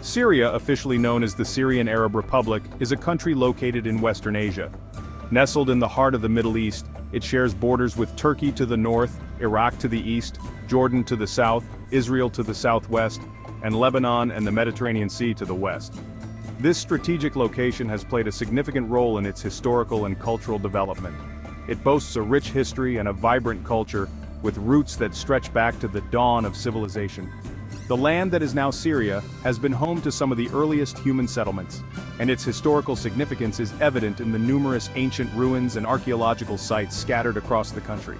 Syria, officially known as the Syrian Arab Republic, is a country located in Western Asia. Nestled in the heart of the Middle East, it shares borders with Turkey to the north, Iraq to the east, Jordan to the south, Israel to the southwest, and Lebanon and the Mediterranean Sea to the west. This strategic location has played a significant role in its historical and cultural development. It boasts a rich history and a vibrant culture, with roots that stretch back to the dawn of civilization. The land that is now Syria has been home to some of the earliest human settlements, and its historical significance is evident in the numerous ancient ruins and archaeological sites scattered across the country.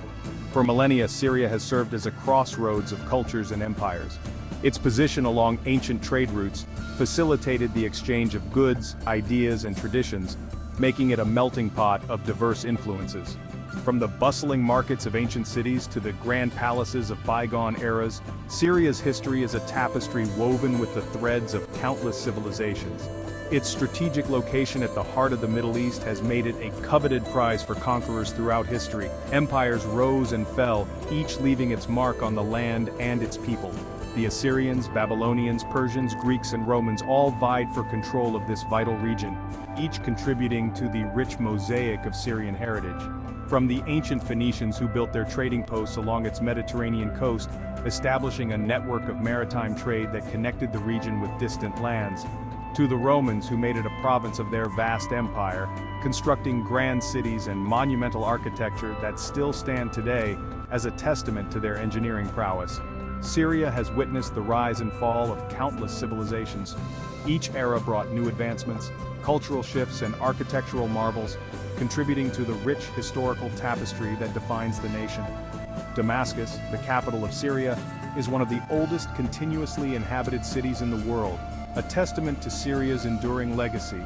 For millennia, Syria has served as a crossroads of cultures and empires. Its position along ancient trade routes facilitated the exchange of goods, ideas, and traditions, making it a melting pot of diverse influences. From the bustling markets of ancient cities to the grand palaces of bygone eras, Syria's history is a tapestry woven with the threads of countless civilizations. Its strategic location at the heart of the Middle East has made it a coveted prize for conquerors throughout history. Empires rose and fell, each leaving its mark on the land and its people. The Assyrians, Babylonians, Persians, Greeks, and Romans all vied for control of this vital region, each contributing to the rich mosaic of Syrian heritage. From the ancient Phoenicians who built their trading posts along its Mediterranean coast, establishing a network of maritime trade that connected the region with distant lands, to the Romans who made it a province of their vast empire, constructing grand cities and monumental architecture that still stand today as a testament to their engineering prowess. Syria has witnessed the rise and fall of countless civilizations. Each era brought new advancements, cultural shifts, and architectural marvels, contributing to the rich historical tapestry that defines the nation. Damascus, the capital of Syria, is one of the oldest continuously inhabited cities in the world, a testament to Syria's enduring legacy.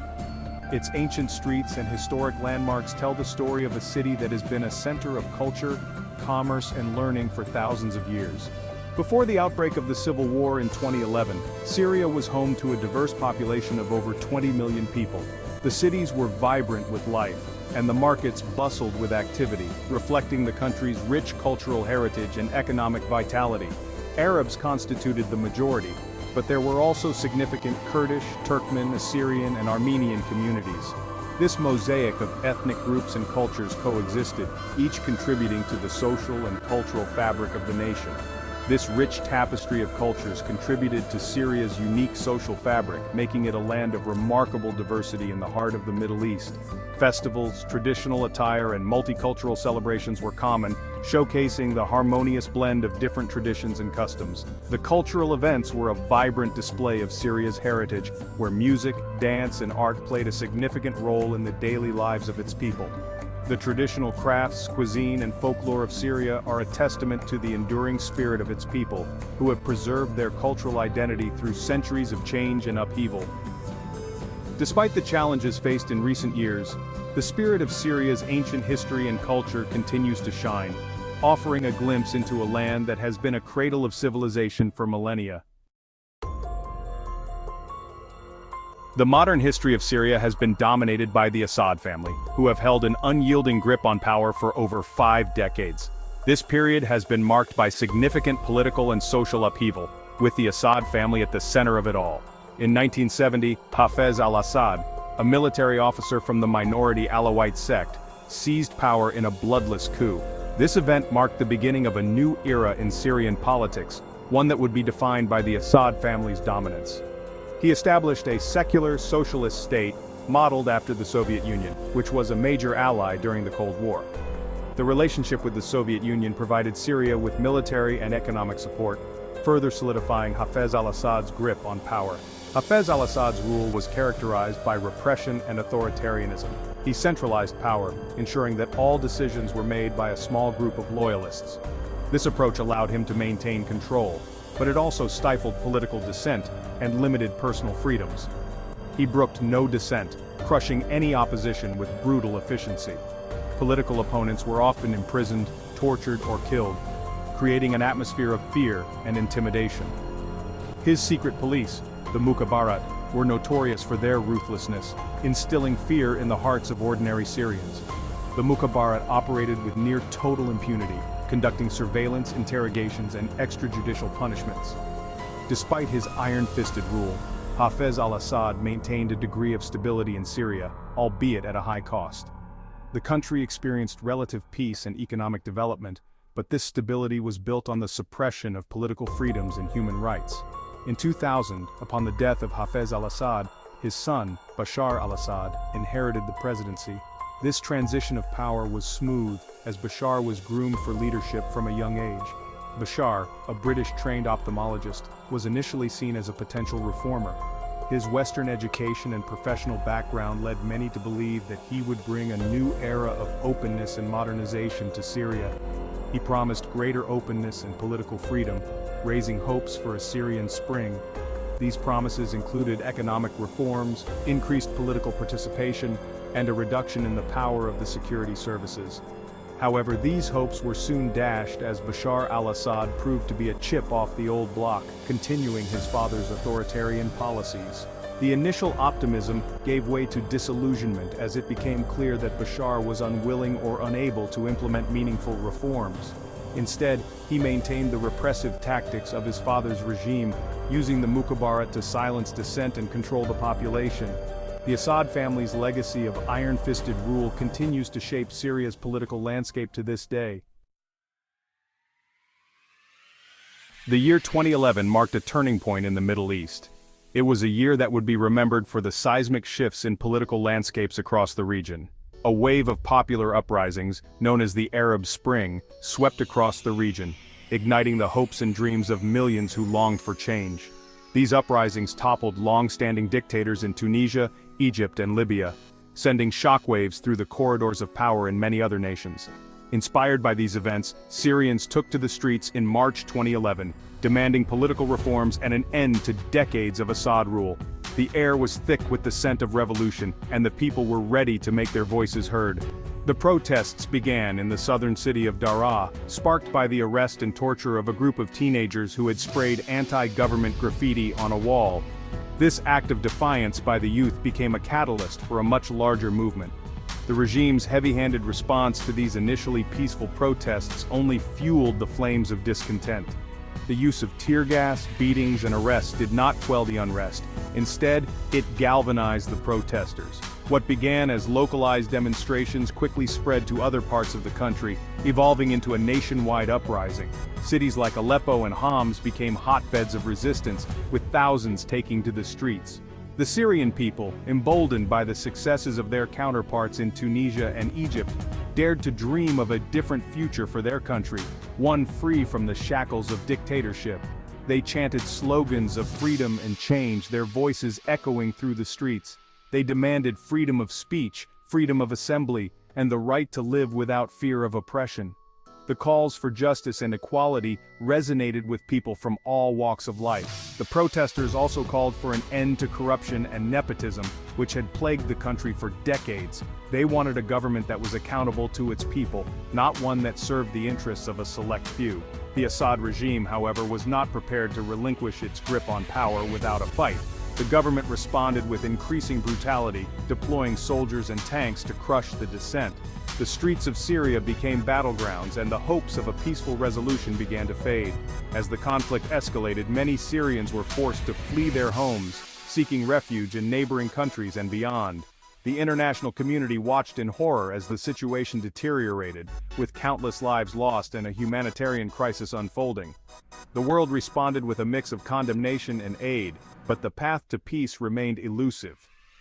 Its ancient streets and historic landmarks tell the story of a city that has been a center of culture, commerce, and learning for thousands of years. Before the outbreak of the civil war in 2011, Syria was home to a diverse population of over 20 million people. The cities were vibrant with life, and the markets bustled with activity, reflecting the country's rich cultural heritage and economic vitality. Arabs constituted the majority, but there were also significant Kurdish, Turkmen, Assyrian, and Armenian communities. This mosaic of ethnic groups and cultures coexisted, each contributing to the social and cultural fabric of the nation. This rich tapestry of cultures contributed to Syria's unique social fabric, making it a land of remarkable diversity in the heart of the Middle East. Festivals, traditional attire, and multicultural celebrations were common, showcasing the harmonious blend of different traditions and customs. The cultural events were a vibrant display of Syria's heritage, where music, dance, and art played a significant role in the daily lives of its people. The traditional crafts, cuisine, and folklore of Syria are a testament to the enduring spirit of its people, who have preserved their cultural identity through centuries of change and upheaval. Despite the challenges faced in recent years, the spirit of Syria's ancient history and culture continues to shine, offering a glimpse into a land that has been a cradle of civilization for millennia. The modern history of Syria has been dominated by the Assad family, who have held an unyielding grip on power for over 5 decades. This period has been marked by significant political and social upheaval, with the Assad family at the center of it all. In 1970, Hafez al-Assad, a military officer from the minority Alawite sect, seized power in a bloodless coup. This event marked the beginning of a new era in Syrian politics, one that would be defined by the Assad family's dominance. He established a secular socialist state modeled after the Soviet Union, which was a major ally during the Cold War. The relationship with the Soviet Union provided Syria with military and economic support, further solidifying Hafez al-Assad's grip on power. Hafez al-Assad's rule was characterized by repression and authoritarianism. He centralized power, ensuring that all decisions were made by a small group of loyalists. This approach allowed him to maintain control, but it also stifled political dissent and limited personal freedoms. He brooked no dissent, crushing any opposition with brutal efficiency. Political opponents were often imprisoned, tortured, or killed, creating an atmosphere of fear and intimidation. His secret police, the Mukhabarat, were notorious for their ruthlessness, instilling fear in the hearts of ordinary Syrians. The Mukhabarat operated with near total impunity, conducting surveillance, interrogations, and extrajudicial punishments. Despite his iron-fisted rule, Hafez al-Assad maintained a degree of stability in Syria, albeit at a high cost. The country experienced relative peace and economic development, but this stability was built on the suppression of political freedoms and human rights. In 2000, upon the death of Hafez al-Assad, his son, Bashar al-Assad, inherited the presidency. This transition of power was smooth, as Bashar was groomed for leadership from a young age. Bashar, a British-trained ophthalmologist, was initially seen as a potential reformer. His Western education and professional background led many to believe that he would bring a new era of openness and modernization to Syria. He promised greater openness and political freedom, raising hopes for a Syrian spring. These promises included economic reforms, increased political participation, and a reduction in the power of the security services. However, these hopes were soon dashed as Bashar al-Assad proved to be a chip off the old block, continuing his father's authoritarian policies. The initial optimism gave way to disillusionment as it became clear that Bashar was unwilling or unable to implement meaningful reforms. Instead, he maintained the repressive tactics of his father's regime, using the Mukhabarat to silence dissent and control the population. The Assad family's legacy of iron-fisted rule continues to shape Syria's political landscape to this day. The year 2011 marked a turning point in the Middle East. It was a year that would be remembered for the seismic shifts in political landscapes across the region. A wave of popular uprisings, known as the Arab Spring, swept across the region, igniting the hopes and dreams of millions who longed for change. These uprisings toppled long-standing dictators in Tunisia, Egypt, and Libya, sending shockwaves through the corridors of power in many other nations. Inspired by these events, Syrians took to the streets in March 2011, demanding political reforms and an end to decades of Assad rule. The air was thick with the scent of revolution, and the people were ready to make their voices heard. The protests began in the southern city of Daraa, sparked by the arrest and torture of a group of teenagers who had sprayed anti-government graffiti on a wall. This act of defiance by the youth became a catalyst for a much larger movement. The regime's heavy-handed response to these initially peaceful protests only fueled the flames of discontent. The use of tear gas, beatings, and arrests did not quell the unrest. Instead, it galvanized the protesters. What began as localized demonstrations quickly spread to other parts of the country, evolving into a nationwide uprising. Cities like Aleppo and Homs became hotbeds of resistance, with thousands taking to the streets. The Syrian people, emboldened by the successes of their counterparts in Tunisia and Egypt, dared to dream of a different future for their country, one free from the shackles of dictatorship. They chanted slogans of freedom and change, their voices echoing through the streets. They demanded freedom of speech, freedom of assembly, and the right to live without fear of oppression. The calls for justice and equality resonated with people from all walks of life. The protesters also called for an end to corruption and nepotism, which had plagued the country for decades. They wanted a government that was accountable to its people, not one that served the interests of a select few. The Assad regime, however, was not prepared to relinquish its grip on power without a fight. The government responded with increasing brutality, deploying soldiers and tanks to crush the dissent. The streets of Syria became battlegrounds, and the hopes of a peaceful resolution began to fade. As the conflict escalated, many Syrians were forced to flee their homes, seeking refuge in neighboring countries and beyond. The international community watched in horror as the situation deteriorated, with countless lives lost and a humanitarian crisis unfolding. The world responded with a mix of condemnation and aid, but the path to peace remained elusive.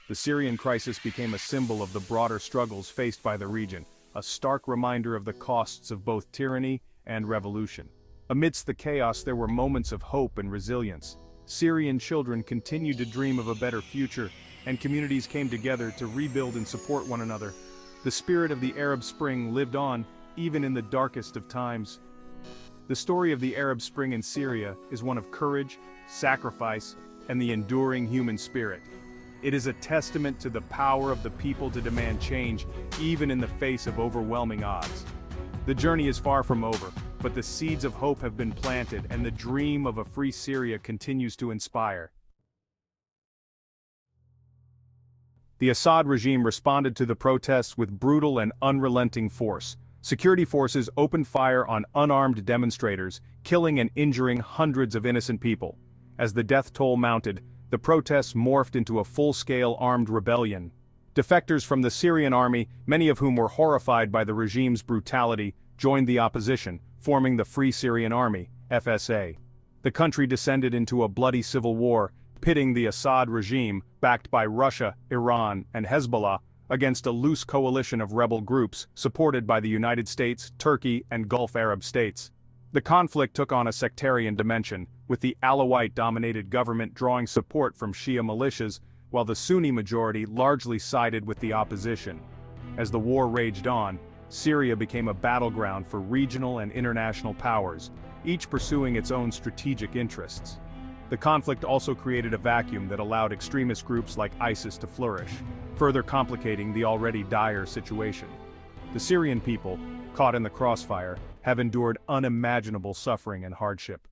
The Syrian crisis became a symbol of the broader struggles faced by the region, a stark reminder of the costs of both tyranny and revolution. Amidst the chaos, there were moments of hope and resilience. Syrian children continued to dream of a better future, and communities came together to rebuild and support one another. The spirit of the Arab Spring lived on, even in the darkest of times. The story of the Arab Spring in Syria is one of courage, sacrifice, and the enduring human spirit. It is a testament to the power of the people to demand change, even in the face of overwhelming odds. The journey is far from over, but the seeds of hope have been planted, and the dream of a free Syria continues to inspire. The Assad regime responded to the protests with brutal and unrelenting force. Security forces opened fire on unarmed demonstrators, killing and injuring hundreds of innocent people. As the death toll mounted, the protests morphed into a full-scale armed rebellion. Defectors from the Syrian army, many of whom were horrified by the regime's brutality, joined the opposition, forming the Free Syrian Army, FSA. The country descended into a bloody civil war, pitting the Assad regime, backed by Russia, Iran, and Hezbollah, against a loose coalition of rebel groups supported by the United States, Turkey, and Gulf Arab states. The conflict took on a sectarian dimension, with the Alawite-dominated government drawing support from Shia militias, while the Sunni majority largely sided with the opposition. As the war raged on, Syria became a battleground for regional and international powers, each pursuing its own strategic interests. The conflict also created a vacuum that allowed extremist groups like ISIS to flourish, further complicating the already dire situation. The Syrian people, caught in the crossfire, have endured unimaginable suffering and hardship.